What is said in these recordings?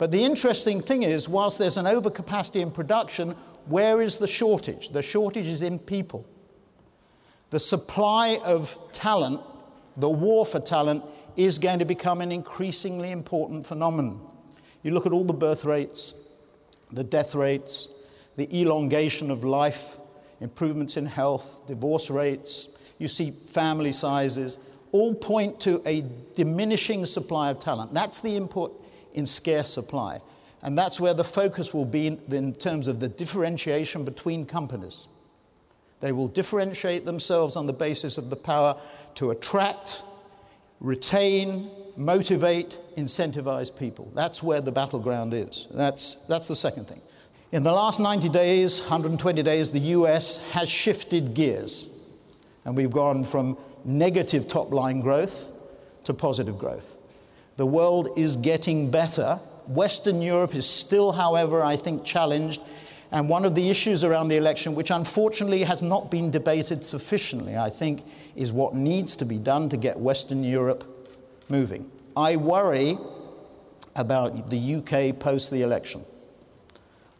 But the interesting thing is, whilst there's an overcapacity in production, where is the shortage? The shortage is in people. The supply of talent, the war for talent, is going to become an increasingly important phenomenon. You look at all the birth rates, the death rates, the elongation of life, improvements in health, divorce rates, you see family sizes, all point to a diminishing supply of talent. That's the input in scarce supply. And that's where the focus will be in terms of the differentiation between companies. They will differentiate themselves on the basis of the power to attract, retain, motivate, incentivize people. That's where the battleground is. That's the second thing. In the last 90 days, 120 days, the US has shifted gears. And we've gone from negative top-line growth to positive growth. The world is getting better. Western Europe is still, however, I think, challenged. And one of the issues around the election, which unfortunately has not been debated sufficiently, I think, is what needs to be done to get Western Europe moving. I worry about the UK post the election.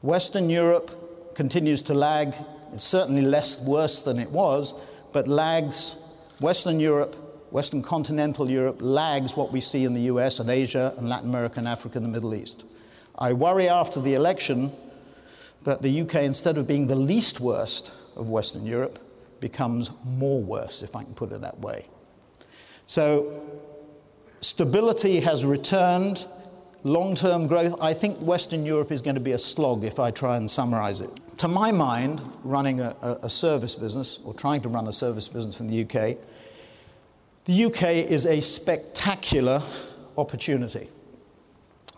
Western Europe continues to lag. It's certainly worse than it was, but lags. Western Europe, Western continental Europe, lags what we see in the US and Asia and Latin America and Africa and the Middle East. I worry after the election that the UK, instead of being the least worst of Western Europe, becomes more worse, if I can put it that way. So stability has returned, long-term growth. I think Western Europe is going to be a slog if I try and summarize it. To my mind, running a service business, or trying to run a service business in the UK is a spectacular opportunity.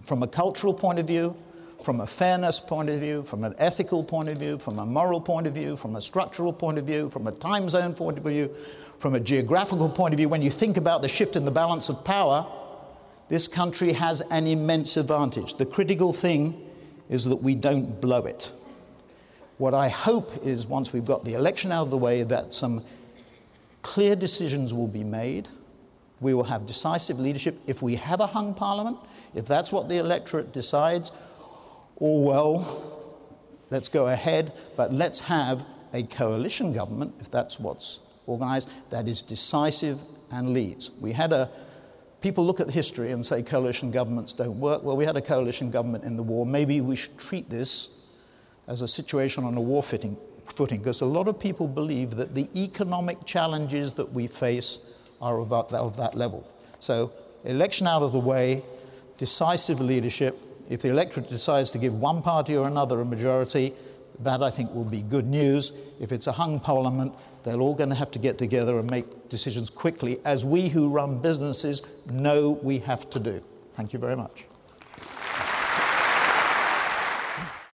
From a cultural point of view, from a fairness point of view, from an ethical point of view, from a moral point of view, from a structural point of view, from a time zone point of view, from a geographical point of view. When you think about the shift in the balance of power, this country has an immense advantage. The critical thing is that we don't blow it. What I hope is, once we've got the election out of the way, that some clear decisions will be made. We will have decisive leadership. If we have a hung parliament, if that's what the electorate decides, all well, let's go ahead, but let's have a coalition government, if that's what's organised, that is decisive and leads. People look at history and say coalition governments don't work. Well, we had a coalition government in the war. Maybe we should treat this as a situation on a war footing, because a lot of people believe that the economic challenges that we face are of that level. So, election out of the way, decisive leadership. If the electorate decides to give one party or another a majority, that I think will be good news. If it's a hung parliament, they're all going to have to get together and make decisions quickly, as we who run businesses know we have to do. Thank you very much.